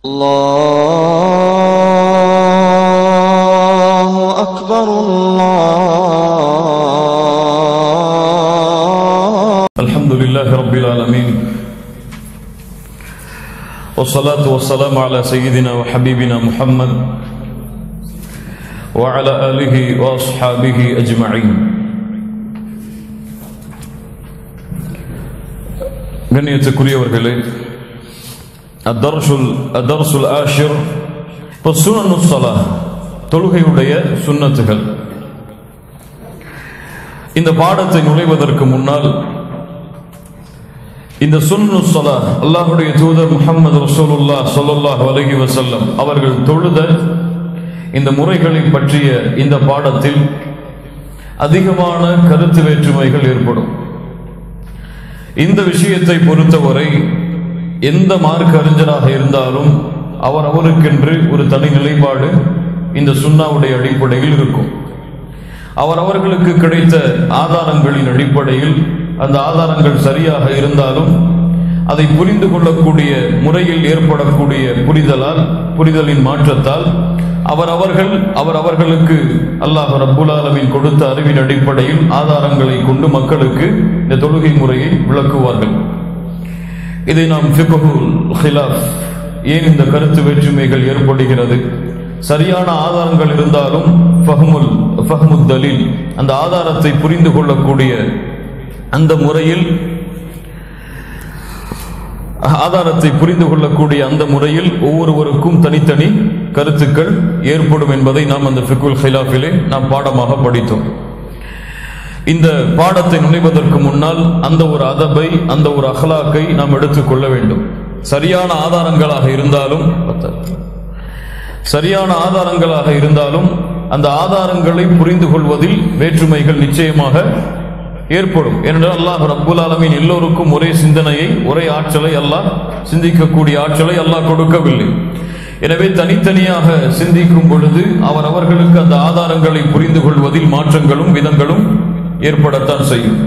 الله أكبر الله. الحمد لله رب العالمين والصلاة والسلام على سيدنا وحبيبنا محمد وعلى آله وأصحابه أجمعين. கண்ணியத்துக்குரியவர்களே, அத்தர்சுல் ஆஷிர் சுனனுஸ் ஸலாஹ், தொழுகையுடைய சுன்னத்துகள். இந்த பாடத்தை நுழைவதற்கு முன்னால் இந்த சுன்னனுஸ் ஸலாஹ், அல்லாஹ்வுடைய தூதர் முஹம்மது ரசூலுல்லாஹ் ஸல்லல்லாஹு அலைஹி வஸல்லம் அவர்கள் தொழுத இந்த முறைகளை பற்றிய இந்த பாடத்தில் அதிகமான கருத்து வேற்றுமைகள் ஏற்படும். இந்த விஷயத்தை பொறுத்தவரை எந்த மார்க்க அறிஞராக இருந்தாலும் அவருக்கென்று ஒரு தனி நிலைப்பாடு இந்த சுன்னாவுடைய அடிப்படையில் இருக்கும். அவர்களுக்கு கிடைத்த ஆதாரங்களின் அடிப்படையில் அந்த ஆதாரங்கள் சரியாக இருந்தாலும் அதை புரிந்து கொள்ளக்கூடிய முறையில் ஏற்படக்கூடிய புரிதலின் மாற்றத்தால் அவர்களுக்கு அல்லாஹ் ரப்புல் ஆலமீன் கொடுத்த அறிவின் அடிப்படையில் ஆதாரங்களை கொண்டு மக்களுக்கு இந்த தொழுகை முறையை விளக்குவார்கள். இதை நாம் ஃபிக்ஹுல் ஹிலாஃப், ஏன் இந்த கருத்து வேற்றுமைகள் ஏற்படுகிறது, சரியான ஆதாரங்கள் இருந்தாலும் ஃபஹ்முத் தலீல், அந்த ஆதாரத்தை புரிந்து கொள்ளக்கூடிய அந்த முறையில் ஒவ்வொருவருக்கும் தனித்தனி கருத்துக்கள் ஏற்படும் என்பதை நாம் அந்த ஃபிக்ஹுல் ஹிலாஃபிலே நாம் பாடமாக படித்தோம். இந்த பாடத்தை நுழைவதற்கு முன்னால் அந்த ஒரு அதபை, அந்த ஒரு அஹ்லாக்கை நாம் எடுத்துக்கொள்ள வேண்டும். சரியான ஆதாரங்களாக இருந்தாலும் அந்த ஆதாரங்களை புரிந்து கொள்வதில் வேற்றுமைகள் நிச்சயமாக ஏற்படும். ஏனென்றால் அல்லாஹ் ரப்புல் ஆலமீன் எல்லோருக்கும் ஒரே சிந்தனையை, ஒரே ஆற்றலை, அல்லாஹ் சிந்திக்கக்கூடிய ஆற்றலை அல்லாஹ் கொடுக்கவில்லை. எனவே தனித்தனியாக சிந்திக்கும் பொழுது அவர்களுக்கு அந்த ஆதாரங்களை புரிந்து கொள்வதில் மாற்றங்களும் விதங்களும் ஏற்படத்தான் செய்யும்.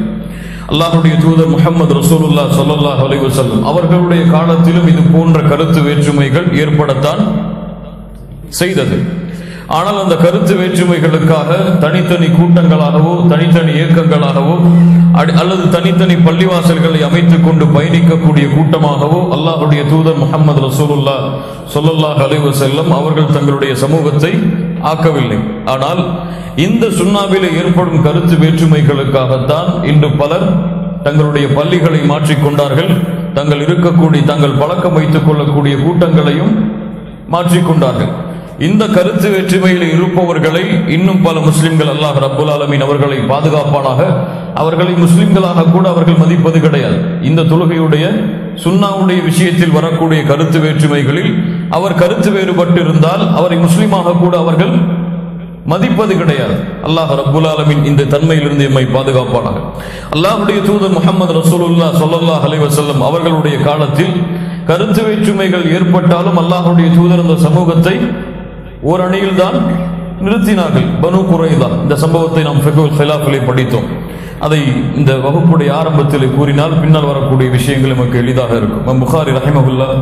அல்லாஹ்வுடைய தூதர் முஹம்மது ரசூலுல்லாஹ் ஸல்லல்லாஹு அலைஹி வஸல்லம் அவர்களுடைய காலத்திலும் இது போன்ற கருத்து வேற்றுமைகள் ஏற்படத்தான் செய்தது. ஆனால் அந்த கருத்து வேற்றுமைகளுக்காக தனித்தனி கூட்டங்களாகவோ தனித்தனி இயக்கங்களாகவோ அல்லது தனித்தனி பள்ளிவாசல்களை அமைத்துக் கொண்டு பயணிக்கக்கூடிய கூட்டமாகவோ அல்லாஹ்வுடைய தூதர் முஹம்மது ரசூலுல்லாஹ் ஸல்லல்லாஹு அலைஹி வஸல்லம் அவர்கள் தங்களுடைய சமூகத்தை ஆக்கவில்லை. ஆனால் இந்த சுன்னாவிலே ஏற்படும் கருத்து வேற்றுமைகளுக்காகத்தான் இன்று பலர் தங்களுடைய பள்ளிகளை மாற்றிக்கொண்டார்கள். தாங்கள் பழக்கம் வைத்துக் கொள்ளக்கூடிய கூட்டங்களையும் மாற்றிக்கொண்டார்கள். இந்த கருத்து வேற்றுமையில் இருப்பவர்களை இன்னும் பல முஸ்லிம்கள், அல்லாஹ் ரப்புல் ஆலமீன் அவர்களை பாதுகாப்பானாக, அவர்களை முஸ்லிம்களாக கூட அவர்கள் மதிப்பது கிடையாது. இந்த தொழுகையுடைய சுன்னாவுடைய விஷயத்தில் வரக்கூடிய கருத்து வேற்றுமைகளில் அவர் கருத்து வேறுபட்டு இருந்தால் அவரை முஸ்லிமாக கூட அவர்கள் மதிப்பது கிடையாது. அல்லாஹ் ரப்புல் ஆலமீன் இந்த தன்மையிலிருந்து எம்மை பாதுகாப்பானாக. அல்லாஹ்வுடைய தூதர் முஹம்மது ரசூலுல்லாஹ் ஸல்லல்லாஹு அலைஹி வஸல்லம் அவர்களுடைய காலத்தில் கருத்து வேற்றுமைகள் ஏற்பட்டாலும் அல்லாஹ்வுடைய தூதர் அந்த சமூகத்தை ஓரணியில் தான் நிறுத்தினார்கள். பனு குரைதா, இந்த சம்பவத்தை நாம் ஃபிக்ஹுல் ஹிலாஃபிலே படித்தோம். அதை இந்த வகுப்புடைய ஆரம்பத்தில் கூறினால் பின்னால் வரக்கூடிய விஷயங்கள் நமக்கு எளிதாக இருக்கும். புகாரி ரஹிமஹுல்லாஹ்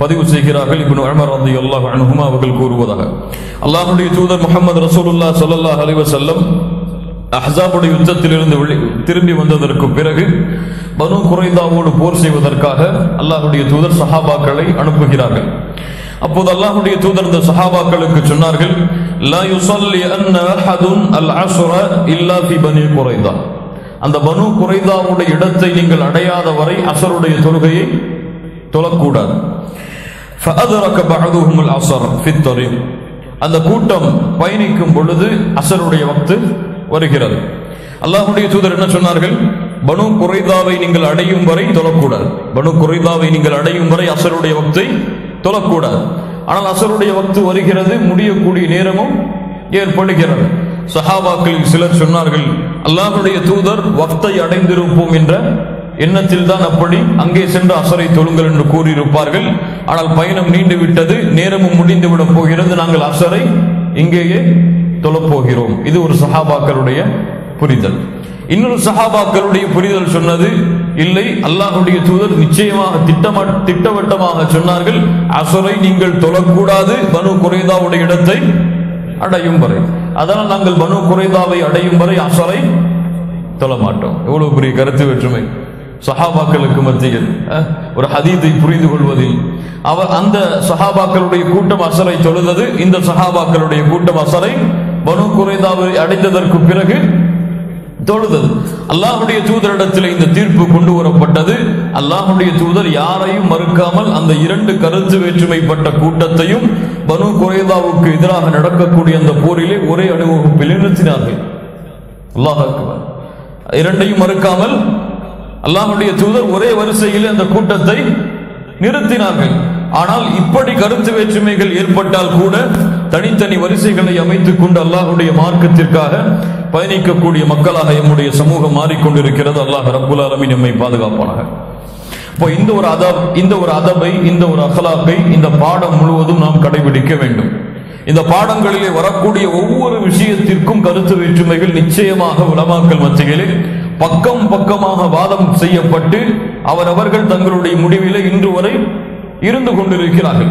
பதிவு செய்கிறார்கள், இப்னு உமர் ரலியல்லாஹு அன்ஹுமா அவர்கள் கூறுவதாக, அல்லாஹ்வுடைய தூதர் முஹம்மது ரசூலுல்லாஹ் ஸல்லல்லாஹு அலைஹி வஸல்லம் அஹ்ஸாபுடைய யுத்தத்திலிருந்து திரும்பி வந்ததற்கு பிறகு பனு குரைதாவோடு போர் செய்வதற்காக அல்லாஹ்வுடைய தூதர் சஹாபாக்களை அனுப்புகிறார்கள். அப்போது அல்லாஹ்வுடைய தூதர் இந்த சஹாபாக்களுக்கு சொன்னார்கள், லா யுஸல்லி அன்ன அஹதுன் அல் அஸ்ர இல்லா ஃபி பனி குரைதா, அந்த பனு குரைதாவுடைய இடத்தை நீங்கள் அடையாத வரை அஸருடைய தொழுகையை தொழக்கூடாது. ஃபஅதரக பஅதுஹும் அல் அஸ்ர் ஃபி த்தரீக், அந்த கூட்டம் பயணிக்கும் பொழுது அஸருடைய வக்து வருகிறது. அல்லாஹ்வுடைய தூதர் என்ன சொன்னார்கள், பனு குரைதாவை நீங்கள் அடையும் வரை தொழக்கூடாது. பனு குரைதாவை நீங்கள் அடையும் வரை அஸருடைய வக்தை தொழக்கூடாது. ஆனால் அஸருடைய வக்து வருகிறது, முடியக்கூடிய நேரமும் ஏற்படுகிறது. சஹாபாக்களில் சிலர் சொன்னார்கள், அல்லாஹ்வுடைய தூதர் வக்தை அடைந்திருப்போம் என்ற எண்ணத்தில் தான் அப்படி அங்கே சென்று அஸரை தொழுங்கள் என்று கூறியிருப்பார்கள். ஆனால் பயணம் நீண்டு விட்டது, நேரமும் முடிந்து விட போகிறது, நாங்கள் அஸரை இங்கேயே தொழப்போகிறோம். இது ஒரு சஹாபாக்களுடைய புரிதல். இன்னொரு சஹாபாக்களுடைய புரிதல் சொன்னது, இல்லை, அல்லாஹ்வுடைய தூதர் நிச்சயமாக திட்டவட்டமாக சொன்னார்கள், அசரை நீங்கள் தொழக்கூடாது பனு குறைதாவுடைய இடத்தை அடையும் வரை. அதனால் நாங்கள் பனு குறைதாவை அடையும் வரை அசரை தொழ மாட்டோம். எவ்வளவு பெரிய கருத்து வேற்றுமை சஹாபாக்களுக்கு மத்தியில். ஒரு ஹதீஸை புரிந்து கொள்வதில் அந்த சஹாபாக்களுடைய கூட்டம் அசரை தொழுதது, இந்த சஹாபாக்களுடைய கூட்டம் அசரை பனு குறைதாவை அடைந்ததற்கு பிறகு தொழுதது. அல்லாஹ்வுடைய தூதரிடத்தில் இந்த தீர்ப்பு கொண்டு வரப்பட்டது. அல்லாஹ்வுடைய தூதர் யாரையும் மறுக்காமல் அந்த இரண்டு கருத்து வேற்றுமைப்பட்ட கூட்டத்தையும் பனு குறைதாவுக்கு எதிராக நடக்கக்கூடிய அந்த போரிலே ஒரே அணிவகுப்பில் நிறுத்தினார்கள். அல்லாஹ் அக்பர். இரண்டையும் மறுக்காமல் அல்லாஹ்வுடைய தூதர் ஒரே வரிசையில் அந்த கூட்டத்தை நிறுத்தினார்கள். ஆனால் இப்படி கருத்து வேற்றுமைகள் ஏற்பட்டால் கூட தனித்தனி வரிசைகளை அமைத்துக் கொண்டு அல்லாஹ்வுடைய மார்க்கத்திற்காக பயணிக்கக்கூடிய மக்களாக நம்முடைய சமூகம் மாறிக்கொண்டிருக்கிறது. அல்லாஹ் ரப்புல் ஆலமீன் நம்மை பாதுகாப்பானாக. இப்போ இந்த ஒரு அதபை இந்த ஒரு அகலாக்கை இந்த பாடம் முழுவதும் நாம் கடைபிடிக்க வேண்டும். இந்த பாடங்களிலே வரக்கூடிய ஒவ்வொரு விஷயத்திற்கும் கருத்து வேற்றுமைகள் நிச்சயமாக உலமாக்கள் மத்தியிலே பக்கம் பக்கமாக வாதம் செய்யப்பட்டு அவரவர்கள் தங்களுடைய முடிவிலே இன்று வரை இருந்து கொண்டிருக்கிறார்கள்.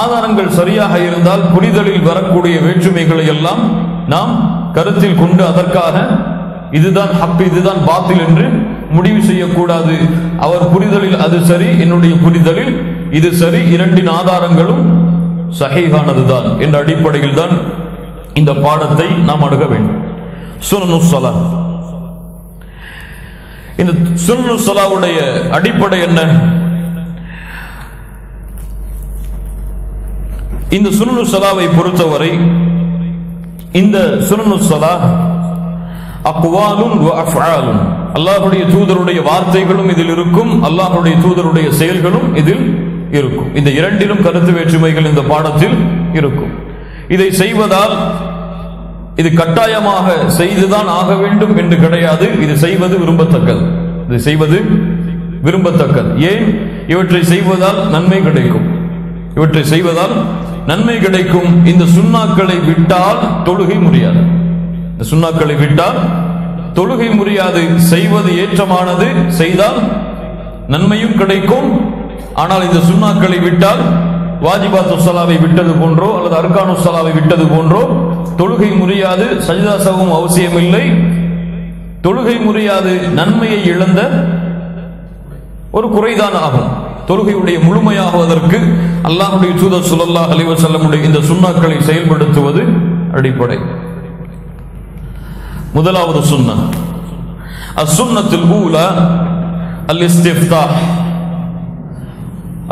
ஆதாரங்கள் சரியாக இருந்தால் புரிதலில் வரக்கூடிய வேற்றுமைகளை எல்லாம் நாம் கருத்தில் கொண்டு அதற்காக இதுதான் ஹக் இதுதான் பாத்தில் என்று முடிவு செய்யக்கூடாது. அவர் புரிதலில் அது சரி, என்னுடைய புரிதலில் இது சரி, இரண்டின் ஆதாரங்களும் சஹீஹானதுதான் என்ற அடிப்படையில் தான் இந்த பாடத்தை நாம் அணுக வேண்டும். சுனனுஸ் ஸலா, இந்த சுனனுஸ் ஸலாவுடைய அடிப்படை என்ன? இந்த சுனனுஸ் ஸலாவை பொறுத்தவரை இந்த சுனனுஸ் ஸலா அக்வாலுன் வ அஃஆலுன், அல்லாஹ்வுடைய தூதருடைய வார்த்தைகளும் இதில் இருக்கும், அல்லாஹ்வுடைய தூதருடைய செயல்களும் இதில் இருக்கும். இந்த இரண்டிலும் கருத்து வேற்றுமைகள் இந்த பாடத்தில் இருக்கும். இதை செய்வதால் இது கட்டாயமாக செய்துதான் ஆக வேண்டும் என்று கிடையாது. இது செய்வது விரும்பத்தக்கது. இது செய்வது விரும்பத்தக்கது. ஏன்? இவற்றை செய்வதால் நன்மை கிடைக்கும். இவற்றை செய்வதால் நன்மை கிடைக்கும். இந்த சுன்னாக்களை விட்டால் தொழுகை முடியாது. இந்த சுன்னாக்களை விட்டால் தொழுகை முடியாது. செய்வது ஏற்றமானது, செய்தால் நன்மையும் கிடைக்கும். ஆனால் இந்த சுன்னாக்களை விட்டால் வாஜிபாத்து ஸலாவை விட்டது போன்றோ அல்லது அர்கானு ஸலாவை விட்டது போன்றோ தொழுகை முறியாது. சஜ்தா சவும் அவசியமில்லை. தொழுகை முறியாது. நன்மையை இழந்த ஒரு குறைதான் ஆகும். தொழுகையுடைய முழுமையாகுவதற்கு அல்லாஹ்வுடைய தூதர் ஸல்லல்லாஹு அலைஹி வஸல்லம் இந்த சுன்னாக்களை செயல்படுத்துவது அடிப்படை. முதலாவது சுன்னா அஸ்-சுன்னத்துல் ஊலா அல்-இஸ்திஃப்தாஹ்.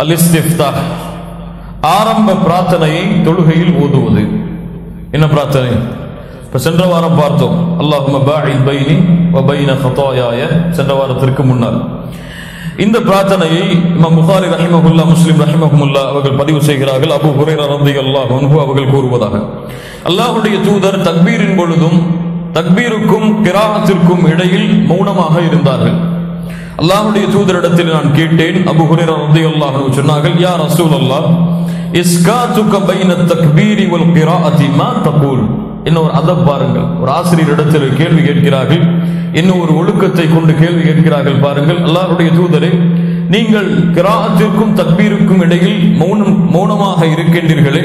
அல்-இஸ்திஃப்தாஹ் ஆரம்ப பிரார்த்தனையை தொழுகையில் ஓதுவது. என்ன பிரார்த்தனை? இப்ப சென்ற வாரம் பார்த்தோம், அல்லாஹும்ம பாஇத் பைனி வ பைன ஹதாயாய, சென்ற வாரத்திற்கு முன்னால். இந்த பிரார்த்தனையை இமாம் புகாரி ரஹிமஹுல்லா, முஸ்லிம் ரஹிமஹுல்லா அவர்கள் பதிவு செய்கிறார்கள். அபூ ஹுரைரா ரலியல்லாஹு அன்ஹு அவர்கள் கூறுவதாக, அல்லாஹ்வுடைய தூதர் தக்பீரின் பொழுதும் தக்பீருக்கும் கிராஅத்திற்கும் இடையில் மௌனமாக இருந்தார்கள். அல்லாஹ்வுடைய தூதரிடத்தில் நான் கேட்டேன். அபூ ஹுரைரா ரலியல்லாஹு அன்ஹு சொன்னார்கள், யா ரசூலல்லாஹ், இஸ்காத்துக பைன தக்பீரி வல் கிராஅத்தி மா தகூல். என்ன ஒரு அதப் பாருங்கள். ஒரு ஆசிரியரிடத்தில் கேள்வி கேட்கிறார்கள், என்ன ஒரு ஒழுக்கத்தை கொண்டு கேள்வி கேட்கிறார்கள் பாருங்கள். அல்லாஹ்வுடைய தூதரே, நீங்கள் கிராஅத்திற்கும் தக்பீருக்கும் இடையில் மௌனமாக இருக்கின்றீர்களே,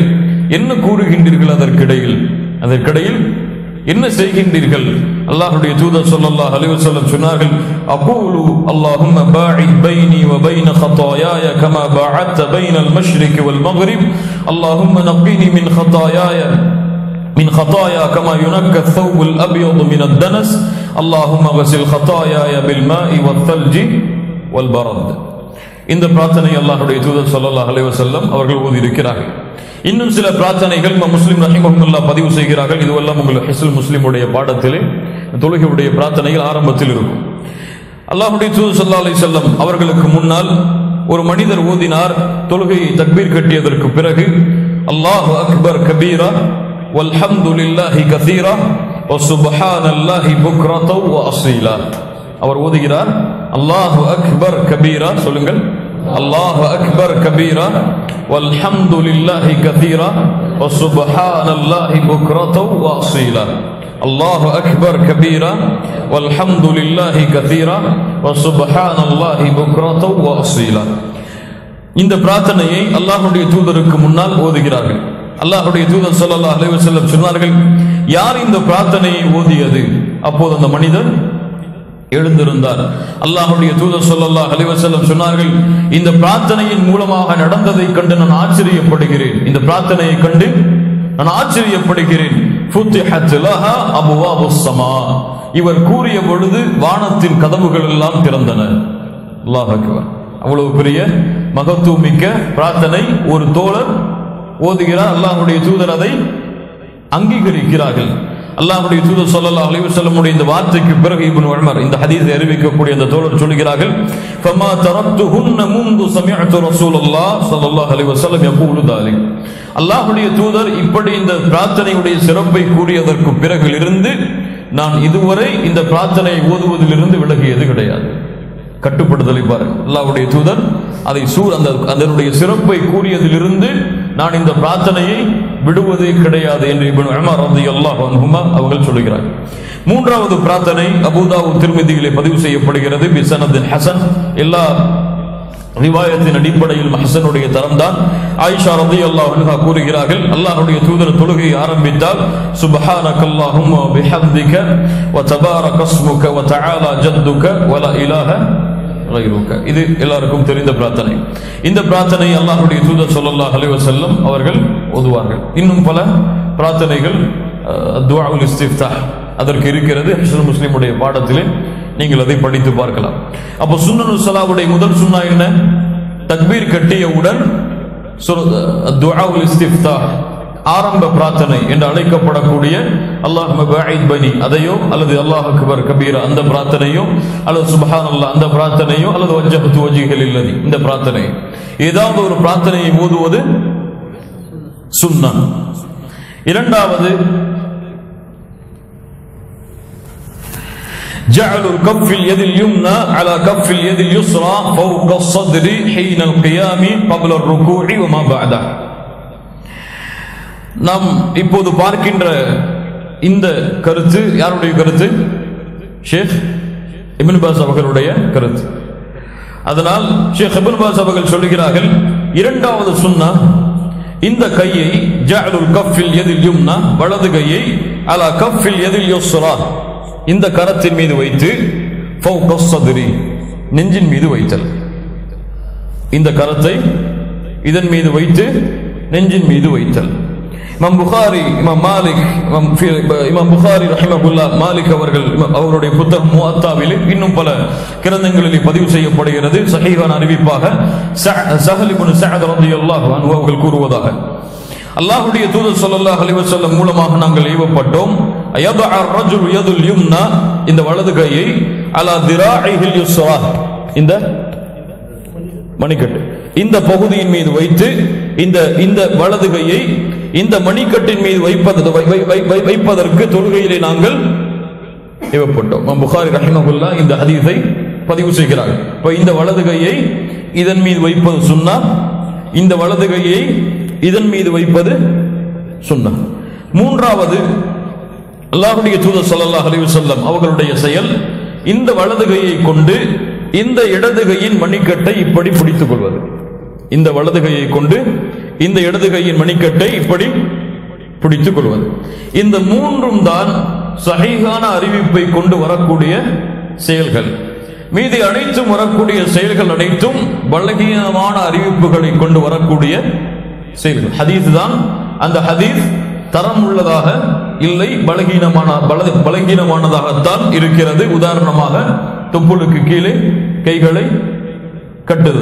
என்ன கூறுகின்றீர்கள்? அதற்கிடையில் என்ன செய்கின்றீர்கள்? அல்லாஹ்வுடைய தூதர் ஸல்லல்லாஹு அலைஹி வஸல்லம் சொன்னார்கள், அகூலு அல்லாஹும்ம பாஇத் பைனி வ பைன ஹதாயாய கமா பஅத்த பைனல் மஷ்ரிகி வல் மக்ரிப், அல்லாஹும்ம நக்கினி மின் خطايا كما ينقى الثوب الأبيض من الدنس اللهم غسل خطاياي بالماء والثلج والبرد. இந்த பிரார்த்தனை அல்லாஹ்வுடைய தூதர் ஸல்லல்லாஹு அலைஹி வஸல்லம் அவர்கள் ஓதி இருக்கிறார்கள். இன்னும் சில பிரார்த்தனைகள் முஸ்லிம் ரஹிமஹுல்லா பதிவு செய்கிறார்கள். இதுவெல்லாம் உங்கள் ஹிஸ்னுல் முஸ்லிமுடைய பாடத்திலே தொழுகையுடைய பிரார்த்தனைகள் ஆரம்பத்தில் இருக்கும். அல்லாஹ்வுடைய தூதர் ஸல்லல்லாஹு அலைஹி வஸல்லம் அவர்களுக்கு முன்னால் ஒரு மனிதர் ஓதினார். தொழுகையை தக்பீர் கட்டியதற்கு பிறகு அல்லாஹு அக்பர் கபீரா வல்ஹம்துலில்லாஹி கஸீரா வசுப்ஹானல்லாஹி புக்ரதன் வ அஸீலா. அவர் ஓதுகிறார், அல்லாஹு அக்பர் கபீரா, சொல்லுங்கள், அல்லாஹு அக்பர் கபீரா வல்ஹம்துலில்லாஹி கஸீரா வசுப்ஹானல்லாஹி புக்ரத்தன் வஅஸீலா. அல்லாஹு அக்பர் கபீரா வல்ஹம்துலில்லாஹி கதீரா வசுப்ஹானல்லாஹி புக்ரத்தன் வஅஸீலா. இந்த பிரார்த்தனையை அல்லாஹ்வுடைய தூதருக்கு முன்னால் ஓதுகிறார்கள். அல்லாஹ்வுடைய தூதர் ஸல்லல்லாஹு அலைஹி வஸல்லம் சொன்னார்கள், யார் இந்த பிரார்த்தனையை ஓதியது? அப்போது அந்த மனிதர் எழுந்திருந்தார். அல்லாஹ்வுடைய தூதர் ஸல்லல்லாஹு அலைஹி வஸல்லம் சொன்னார்கள், இந்த பிரார்த்தனையின் மூலமாக நடந்ததை கண்டு நான் ஆச்சரியப்படுகிறேன். இந்த பிரார்த்தனையை கண்டு நான் ஆச்சரியப்படுகிறேன். ஃபுத்திஹத் லஹா அபுவாபுஸ் ஸமா. இவர் கூறிய பொழுது வானத்தின் கதவுகள் எல்லாம் திறந்தன. அல்லாஹ் அக்பர். அவ்வளவு பெரிய மகத்துவமிக்க பிரார்த்தனை ஒரு தோழர் ஓதுகிறார். அல்லாஹ்வுடைய தூதர் அதை அங்கீகரிக்கிறார்கள். அல்லாஹ்வுடைய தூதர் ஸல்லல்லாஹு அலைஹி வஸல்லம் இந்த வார்த்தைக்கு பிறகு இப்னு உமர் இந்த ஹதீஸை அறிவிக்கக்கூடிய அந்த தோழர் சொல்கிறார்கள், ஃபமா தரக்துஹுன்ன முந்து சமிஅது ரசூலுல்லாஹ் ஸல்லல்லாஹு அலைஹி வஸல்லம் யகூலு தாலிக். அல்லாஹ்வுடைய தூதர் இப்படி இந்த பிரார்த்தனையுடைய சிறப்பை கூறியதற்கு பிறகு இருந்து நான் இதுவரை இந்த பிரார்த்தனையை ஓதுவதிலிருந்து விலகியது கிடையாது. கட்டுப்படுதலை பாருங்கள். அல்லாஹ்வுடைய தூதர் அதை அதனுடைய சிறப்பை கூறியதிலிருந்து நான் இந்த பிரார்த்தனையை விடுவதே கிடையாது என்று இப்னு உமர் ரலியல்லாஹு அன்ஹுமா அவர்கள் சொல்கிறார்கள். மூன்றாவது பிரார்த்தனை அபூதாவூத் திர்மிதியிலே பதிவு செய்யப்படுகிறது. பிஸனதின் ஹஸன். எல்லா ரிவாயத்தின் அடிப்படையில் ஹஸனுடைய தரம்தான். ஆயிஷா ரலியல்லாஹு அன்ஹா கூறுகிறார்கள், அல்லாஹ்வுடைய தூதர் தொழுகையை ஆரம்பித்தால் சுப்ஹானக்கல்லாஹும்ம வ பிஹம்திக வ தபாரக ஸ்முக வ தஆலா ஜத்துக வ லா இலாஹ கைருக. இது எல்லாருக்கும் தெரிந்த பிரார்த்தனை. இந்த பிரார்த்தனை அல்லாஹ்வுடைய தூதர் ஸல்லல்லாஹு அலைஹி வஸல்லம் அவர்கள் ஓதுவார்கள். இன்னும் பல பிரார்த்தனைகள் துஆஉல் இஸ்திஃப்தாஹ் அதற்கு இருக்கிறது. ஹிஸ்னுல் முஸ்லிமுடைய பாடத்திலே நீங்கள் அதை படித்து பார்க்கலாம். அப்போ சுன்னனுஸ் ஸலாவுடைய முதல் சுன்னா என்ன? தக்பீர் கட்டியவுடன் துஆஉல் இஸ்திஃப்தாஹ் ஆரம்ப பிரார்த்தனை என்று அழைக்கப்படக்கூடிய அல்லாஹும்ம பாஇத் பைனி அதையோ அல்லது அல்லாஹ் அக்பர் கபீரா அந்த பிரார்த்தனையோ அல்லது சுப்ஹானல்லாஹ் அந்த பிரார்த்தனையோ அல்லது வஜ்ஜஹது வஜ்ஹி லில்லதி இந்த பிரார்த்தனை ஏதாவது ஒரு பிரார்த்தனையை ஓதுவது சுன்னah. இரண்டாவது جعل الكف اليد اليمنى على كف اليد اليسرى فوق الصدر حين القيام قبل الركوع وما بعده. நாம் இப்போது பார்க்கின்ற இந்த கருத்து யாருடைய கருத்து? ஷேக் இப்னு பாஸ் அவர்களுடைய கருத்து. அதனால் ஷேக் இப்னு பாஸ் அவர்கள் சொல்கிறார்கள், இரண்டாவது சுன்னா இந்த கையை ஜஅலுல் கஃபில் யதில் யும்னா வலது கையை அலா கஃபில் யதில் யுஸ்ரா இந்த கரத்தின் மீது வைத்து ஃபௌக ஸத்ரி நெஞ்சின் மீது வைத்தல். இந்த கரத்தை இதன் மீது வைத்து நெஞ்சின் மீது வைத்தல். இமாம் புகாரி, இமாம் புகாரி ரஹிமஹுல்லாஹ் மாலிக் அவர்கள் அவருடைய புத்தகம் முஅத்தாவிலே இன்னும் பல கிரந்தங்களிலே பதிவு செய்யப்படுகிறது. சஹீஹான அறிவிப்பாக ஸஹல் இப்னு ஸஅத் ரலியல்லாஹு அன்ஹு அவர்கள் கூறுவதாக, அல்லாஹ்வுடைய தூதர் ஸல்லல்லாஹு அலைஹி வஸல்லம் மூலமாக நாங்கள் ஏவப்பட்டோம், யதஅ ar-ரஜுலு யதுல் யும்னா இந்த வலது கையை அலா திராஇஹில் யுஸ்ரா இந்த மணிக்கட்டு இந்த பகுதியின் மீது வைத்து இந்த வலது கையை இந்த மணிக்கட்டின் மீது வைப்பதற்கு தொழுகையிலே நாங்கள் ஏவப்பட்டோம். புகாரி ரஹிமஹுல்லாஹ் இந்த ஹதீஸை பதிவு செய்கிறார்கள். இந்த வலது கையை இதன் மீது வைப்பது சுன்னா, இந்த வலது கையை இதன் மீது வைப்பது சுன்னா. மூன்றாவது அல்லாஹ்வுடைய தூதர் ஸல்லல்லாஹு அலைஹி வஸல்லம் அவர்களுடைய செயல், இந்த வலது கையை கொண்டு இந்த இடது கையின் மணிக்கட்டை இப்படி பிடித்துக் கொள்வது. இந்த வலது கையை கொண்டு இந்த இடது கையின் மணிக்கட்டை இப்படி பிடித்துக் கொள்வது. இந்த மூன்றும் தான் சஹீஹான அறிவிப்பை கொண்டு வரக்கூடிய செயல்கள். மீதி அனைத்தும் வரக்கூடிய செயல்கள் அனைத்தும் பலகீனமான அறிவிப்புகளை கொண்டு வரக்கூடிய செயல்கள். ஹதீஸ் தான், அந்த ஹதீஸ் தரம் உள்ளதாக இல்லை, பலகீனமானதாகத்தான் இருக்கிறது. உதாரணமாக தொப்புளுக்கு கீழே கைகளை கட்டுதல்.